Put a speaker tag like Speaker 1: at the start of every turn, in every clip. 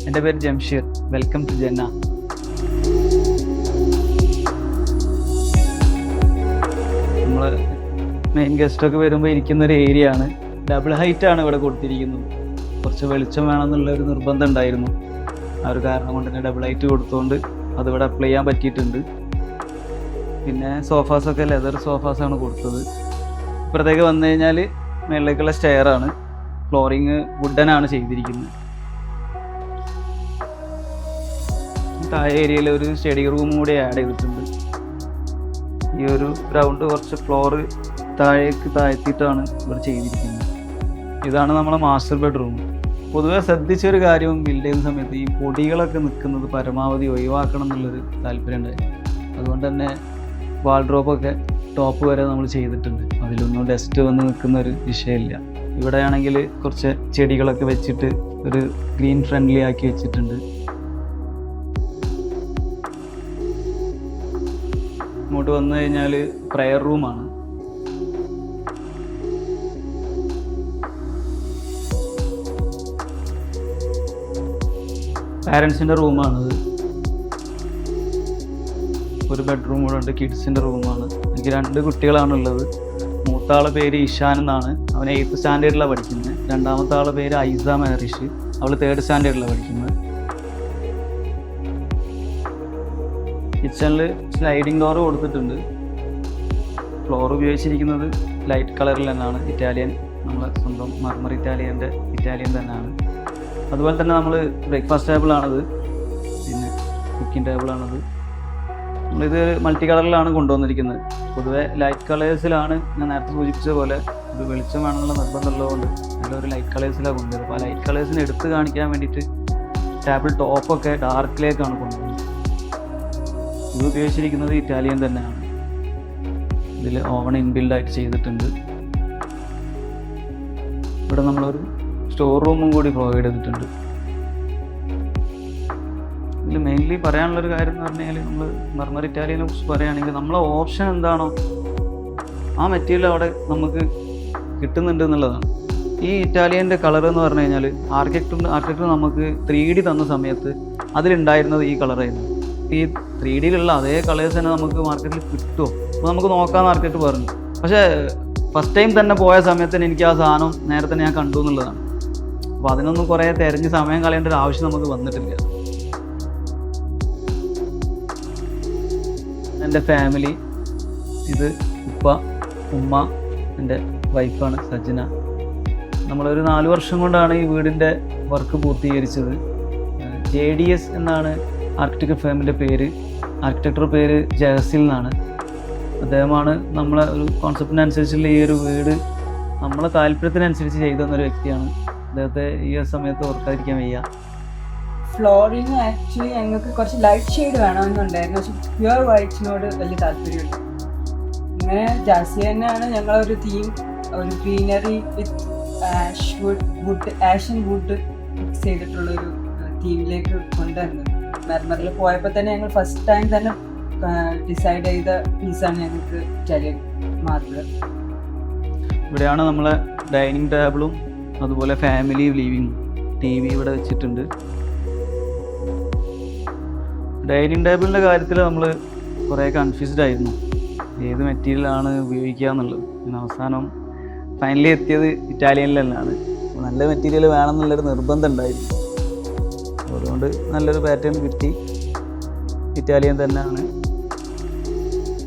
Speaker 1: എൻ്റെ പേര് Jamsheer. Welcome to ജന്ന. നമ്മൾ മെയിൻ ഗസ്റ്റൊക്കെ വരുമ്പോൾ ഇരിക്കുന്ന ഒരു ഏരിയ ആണ്. ഡബിൾ ഹൈറ്റാണ് ഇവിടെ കൊടുത്തിരിക്കുന്നത്. കുറച്ച് വെളിച്ചം വേണമെന്നുള്ള ഒരു നിർബന്ധം ഉണ്ടായിരുന്നു. ആ ഒരു കാരണം കൊണ്ട് തന്നെ ഡബിൾ ഹൈറ്റ് കൊടുത്തുകൊണ്ട് അതിവിടെ അപ്ലൈ ചെയ്യാൻ പറ്റിയിട്ടുണ്ട്. പിന്നെ സോഫാസൊക്കെ ലെതർ സോഫാസാണ് കൊടുത്തത്. ഇപ്പുറത്തേക്ക് വന്നു കഴിഞ്ഞാൽ മേളിലേക്കുള്ള സ്റ്റെയറാണ്. ഫ്ലോറിങ് വുഡനാണ് ചെയ്തിരിക്കുന്നത്. താഴെ ഏരിയയിൽ ഒരു സ്റ്റഡി റൂം കൂടി ആഡ് ചെയ്തിട്ടുണ്ട്. ഈ ഒരു ഗ്രൗണ്ട് കുറച്ച് ഫ്ലോറ് താഴേക്ക് താഴ്ത്തിയിട്ടാണ് ഇവിടെ ചെയ്തിരിക്കുന്നത്. ഇതാണ് നമ്മുടെ മാസ്റ്റർ ബെഡ്റൂം. പൊതുവെ ശ്രദ്ധിച്ചൊരു കാര്യവും ബിൽഡ് ചെയ്യുന്ന സമയത്ത് ഈ പൊടികളൊക്കെ നിൽക്കുന്നത് പരമാവധി ഒഴിവാക്കണം എന്നുള്ളൊരു താല്പര്യം ഉണ്ടായിരുന്നു. അതുകൊണ്ട് തന്നെ വാൾഡ്രോപ്പൊക്കെ ടോപ്പ് വരെ നമ്മൾ ചെയ്തിട്ടുണ്ട്. അതിലൊന്നും ഡസ്റ്റ് വന്ന് നിൽക്കുന്ന ഒരു വിഷയമില്ല. ഇവിടെയാണെങ്കിൽ കുറച്ച് ചെടികളൊക്കെ വെച്ചിട്ട് ഒരു ഗ്രീൻ ഫ്രണ്ട്ലി ആക്കി വെച്ചിട്ടുണ്ട്. ഇങ്ങോട്ട് വന്നു കഴിഞ്ഞാൽ പ്രയർ റൂമാണ്. പാരൻസിൻ്റെ റൂമാണിത്. ഒരു ബെഡ്റൂം കൂടെ ഉണ്ട്. കിഡ്സിൻ്റെ റൂമാണ്. എനിക്ക് 2 കുട്ടികളാണുള്ളത്. മൂത്ത ആളെ പേര് ഇഷാൻ എന്നാണ്. അവൻ 8th സ്റ്റാൻഡേർഡിലാണ് പഠിക്കുന്നത്. രണ്ടാമത്തെ ആളെ പേര് ഐസ മെഹറിഷ്. അവൾ 3rd സ്റ്റാൻഡേർഡിലാണ് പഠിക്കുന്നത്. കിച്ചണിൽ സ്ലൈഡിങ് ഡോർ കൊടുത്തിട്ടുണ്ട്. ഫ്ലോർ ഉപയോഗിച്ചിരിക്കുന്നത് ലൈറ്റ് കളറിൽ തന്നെയാണ്. ഇറ്റാലിയൻ, നമ്മളെ സ്വന്തം മർമർ ഇറ്റാലിയൻ തന്നെയാണ്. അതുപോലെ തന്നെ നമ്മൾ ബ്രേക്ക്ഫാസ്റ്റ് ടേബിളാണത്. പിന്നെ കുക്കിംഗ് ടേബിളാണത്. നമ്മളിത് മൾട്ടി കളറിലാണ് കൊണ്ടുവന്നിരിക്കുന്നത്. പൊതുവെ ലൈറ്റ് കളേഴ്സിലാണ് ഞാൻ നേരത്തെ സൂചിപ്പിച്ച പോലെ ഒരു വെളിച്ചം വേണമെന്നുള്ള നിർബന്ധമുള്ളതുകൊണ്ട് നല്ലൊരു ലൈറ്റ് കളേഴ്സിലാണ് കൊണ്ടുവരുന്നത്. അപ്പോൾ ആ ലൈറ്റ് കളേഴ്സിനെ എടുത്ത് കാണിക്കാൻ വേണ്ടിയിട്ട് ടേബിൾ ടോപ്പൊക്കെ ഡാർക്കിലേക്കാണ് കൊണ്ടുവരുന്നത്. ഇത് ഉപയോഗിച്ചിരിക്കുന്നത് ഇറ്റാലിയൻ തന്നെയാണ്. ഇതിൽ ഓവൺ ഇൻബിൽഡായിട്ട് ചെയ്തിട്ടുണ്ട്. ഇവിടെ നമ്മളൊരു സ്റ്റോർ റൂമും കൂടി പ്രൊവൈഡ് ചെയ്തിട്ടുണ്ട്. ഇതിൽ മെയിൻലി പറയാനുള്ളൊരു കാര്യം എന്ന് പറഞ്ഞു കഴിഞ്ഞാൽ നമ്മൾ മർമർ ഇറ്റാലിയനെ കുറിച്ച് പറയുകയാണെങ്കിൽ നമ്മളെ ഓപ്ഷൻ എന്താണോ ആ മെറ്റീരിയൽ അവിടെ നമുക്ക് കിട്ടുന്നുണ്ട് എന്നുള്ളതാണ്. ഈ ഇറ്റാലിയൻ്റെ കളർ എന്ന് പറഞ്ഞു കഴിഞ്ഞാൽ ആർക്കിടെക്ടർ നമുക്ക് 3D തന്ന സമയത്ത് അതിലുണ്ടായിരുന്നത് ഈ കളറായിരുന്നു. ഈ 3Dയിലുള്ള അതേ കളേഴ്സ് തന്നെ നമുക്ക് മാർക്കറ്റിൽ കിട്ടുമോ അപ്പോൾ നമുക്ക് നോക്കാമെന്ന് ആർക്കിടെക്ടർ പറഞ്ഞു. പക്ഷേ ഫസ്റ്റ് ടൈം തന്നെ പോയ സമയത്ത് തന്നെ എനിക്ക് ആ സാധനം നേരത്തെ ഞാൻ കണ്ടു എന്നുള്ളതാണ്. അപ്പോൾ അതിനൊന്നും കുറേ തിരഞ്ഞ് സമയം കളയേണ്ട ഒരു ആവശ്യം നമുക്ക് വന്നിട്ടില്ല. എൻ്റെ ഫാമിലി, ഇത് ഉപ്പ, ഉമ്മ, എൻ്റെ വൈഫാണ് സജ്ന. നമ്മളൊരു 4 വർഷം കൊണ്ടാണ് ഈ വീടിൻ്റെ വർക്ക് പൂർത്തീകരിച്ചത്. JDS എന്നാണ് ആർക്കിടെക്ചർ ഫേമിൻ്റെ പേര്. ആർക്കിടെക്ടറുടെ പേര് ജയസിൽ എന്നാണ്. അദ്ദേഹമാണ് നമ്മളെ ഒരു കോൺസെപ്റ്റിനനുസരിച്ചുള്ള ഈ ഒരു വീട് നമ്മളെ താല്പര്യത്തിനനുസരിച്ച് ചെയ്തു തന്നൊരു വ്യക്തിയാണ്. അദ്ദേഹത്തെ ഈ സമയത്ത് ഓർക്കാതിരിക്കാൻ വയ്യ.
Speaker 2: ഫ്ലോറിങ് ആക്ച്വലി ഞങ്ങൾക്ക് കുറച്ച് ലൈറ്റ് ഷെയ്ഡ് വേണമെന്നുണ്ടായിരുന്നു. പക്ഷെ പ്യുവർ വൈറ്റിനോട് വലിയ താല്പര്യമുണ്ട്. ഇങ്ങനെ ജാസി തന്നെയാണ് ഞങ്ങളൊരു തീം, ഒരു greenery with ashen wood mix ചെയ്തിട്ടുള്ളൊരു തീമിലേക്ക് കൊണ്ടുവരുന്നത്. മെർമറിൽ പോയപ്പോൾ തന്നെ ഞങ്ങൾ ഫസ്റ്റ് ടൈം തന്നെ ഡിസൈഡ് ചെയ്ത പീസാണ് ഞങ്ങൾക്ക് ഇറ്റാലിയൻ മാർബിൾ.
Speaker 1: ഇവിടെയാണ് നമ്മളെ ഡൈനിങ് ടേബിളും അതുപോലെ ഫാമിലി ലിവിങ് TV ഇവിടെ വെച്ചിട്ടുണ്ട്. ഡൈനിങ് ടേബിളിൻ്റെ കാര്യത്തിൽ നമ്മൾ കുറേ കൺഫ്യൂസ്ഡ് ആയിരുന്നു, ഏത് മെറ്റീരിയലാണ് ഉപയോഗിക്കുക എന്നുള്ളത്. പിന്നെ അവസാനം ഫൈനലി എത്തിയത് ഇറ്റാലിയനിലാണ്. നല്ല മെറ്റീരിയൽ വേണമെന്നുള്ളൊരു നിർബന്ധം ഉണ്ടായിരുന്നു. അതുകൊണ്ട് നല്ലൊരു പാറ്റേൺ കിട്ടി. ഇറ്റാലിയൻ തന്നെയാണ്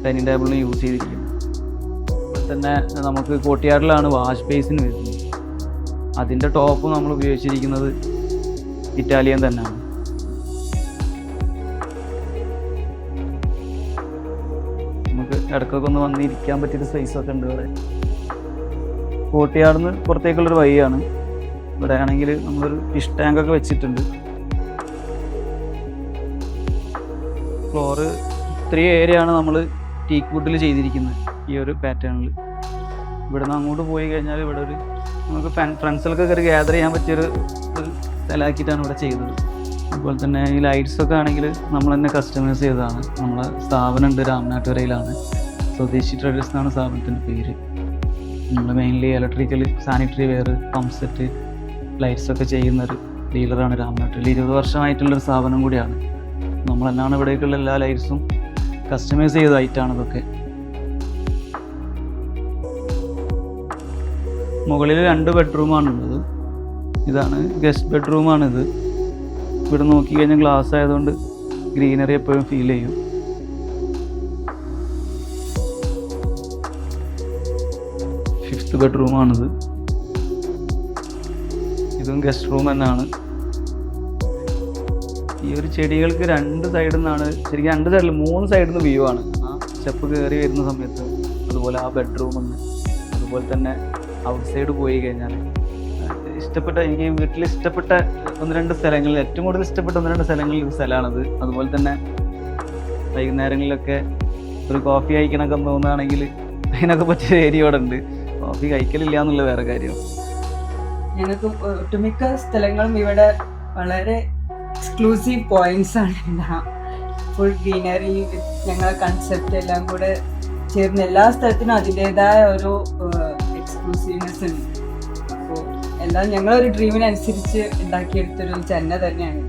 Speaker 1: ഡൈനിങ് ടേബിളിന് യൂസ് ചെയ്തിരിക്കുന്നത്. അതുപോലെ തന്നെ നമുക്ക് കോർട്ട്യാർഡിലാണ് വാഷ് ബേസിന് വരുന്നത്. അതിൻ്റെ ടോപ്പ് നമ്മൾ ഉപയോഗിച്ചിരിക്കുന്നത് ഇറ്റാലിയൻ തന്നെയാണ്. നമുക്ക് ഇടയ്ക്കൊക്കെ ഒന്ന് വന്നിരിക്കാൻ പറ്റിയൊരു സ്പേസൊക്കെ ഉണ്ട് ഇവിടെ. കോർട്ട്യാർഡിൽ നിന്ന് പുറത്തേക്കുള്ളൊരു വഴിയാണ്. ഇവിടെ ആണെങ്കിൽ നമ്മളൊരു ഫിഷ് ടാങ്കൊക്കെ വെച്ചിട്ടുണ്ട്. ഫ്ലോറ് 3 ഏരിയയാണ് നമ്മൾ ടീക്ക് വുഡിൽ ചെയ്തിരിക്കുന്നത് ഈ ഒരു പാറ്റേണിൽ. ഇവിടെ നിന്ന് അങ്ങോട്ട് പോയി കഴിഞ്ഞാൽ ഇവിടെ ഒരു നമുക്ക് ഫ്രണ്ട്സിലൊക്കെ കയറി ഗ്യാദർ ചെയ്യാൻ പറ്റിയൊരു സ്ഥലമാക്കിയിട്ടാണ് ഇവിടെ ചെയ്തത്. അതുപോലെ തന്നെ ഈ ലൈറ്റ്സൊക്കെ ആണെങ്കിൽ നമ്മൾ തന്നെ കസ്റ്റമൈസ് ചെയ്തതാണ്. നമ്മളെ സ്ഥാപനമുണ്ട് രാമനാട്ടുകരയിലാണ്. സ്വദേശി ട്രേഡേഴ്സ് എന്നാണ് സ്ഥാപനത്തിൻ്റെ പേര്. നമ്മൾ mainly electrical, sanitary ware, pump set, ലൈറ്റ്സൊക്കെ ചെയ്യുന്നൊരു ഡീലറാണ് രാംനാട്ടിൽ. 20 വർഷമായിട്ടുള്ളൊരു സ്ഥാപനം കൂടിയാണ്. നമ്മൾ തന്നെയാണ് ഇവിടേക്കുള്ള എല്ലാ ലൈറ്റ്സും കസ്റ്റമൈസ് ചെയ്തതായിട്ടാണ് ഇതൊക്കെ. മുകളിൽ 2 ബെഡ്റൂമാണുള്ളത്. ഇതാണ് ഗസ്റ്റ് ബെഡ്റൂമാണിത്. ഇവിടെ നോക്കിക്കഴിഞ്ഞാൽ ഗ്ലാസ് ആയതുകൊണ്ട് ഗ്രീനറി എപ്പോഴും ഫീൽ ചെയ്യും. ഫിഫ്ത്ത് ബെഡ്റൂമാണിത്. ഇതും ഗസ്റ്റ് റൂം തന്നെയാണ്. ഈ ഒരു ചെടികൾക്ക് 2 സൈഡിൽ നിന്നാണ്, ശരിക്കും 2 സൈഡിൽ 3 സൈഡിൽ നിന്ന് വ്യൂ ആണ്. ആ സ്റ്റെപ്പ് കയറി വരുന്ന സമയത്ത്, അതുപോലെ ആ ബെഡ്റൂമിൽ നിന്ന്, അതുപോലെ തന്നെ ഔട്ട് സൈഡ് പോയി കഴിഞ്ഞാൽ ഇഷ്ടപ്പെട്ട, എനിക്ക് വീട്ടിൽ ഇഷ്ടപ്പെട്ട 1-2 സ്ഥലങ്ങളിൽ, ഏറ്റവും കൂടുതൽ ഇഷ്ടപ്പെട്ട 1-2 സ്ഥലങ്ങളിൽ ഒരു സ്ഥലമാണത്. അതുപോലെ തന്നെ വൈകുന്നേരങ്ങളിലൊക്കെ ഒരു കോഫി കഴിക്കണമൊക്കെ തോന്നുകയാണെങ്കിൽ അതിനൊക്കെ പറ്റിയ ഏരിയ ഇവിടെ ഉണ്ട്. കോഫി കഴിക്കലില്ല എന്നുള്ള വേറെ കാര്യം.
Speaker 2: ഞങ്ങൾക്ക് ഒട്ടുമിക്ക സ്ഥലങ്ങളും ഇവിടെ വളരെ എക്സ്ക്ലൂസീവ് പോയിന്റ്സ് ആണ് ഉണ്ടാകുക. ഫുൾ ഗ്രീനറി, ഞങ്ങളെ കൺസെപ്റ്റ് എല്ലാം കൂടെ ചേർന്ന് എല്ലാ സ്ഥലത്തിനും അതിൻ്റെതായ ഓരോ എക്സ്ക്ലൂസീവ്നെസ് ഉണ്ട്. അപ്പോൾ എല്ലാം ഞങ്ങളൊരു ഡ്രീമിനനുസരിച്ച് ഉണ്ടാക്കിയെടുത്തൊരു ചെന്നൈ തന്നെയാണ്.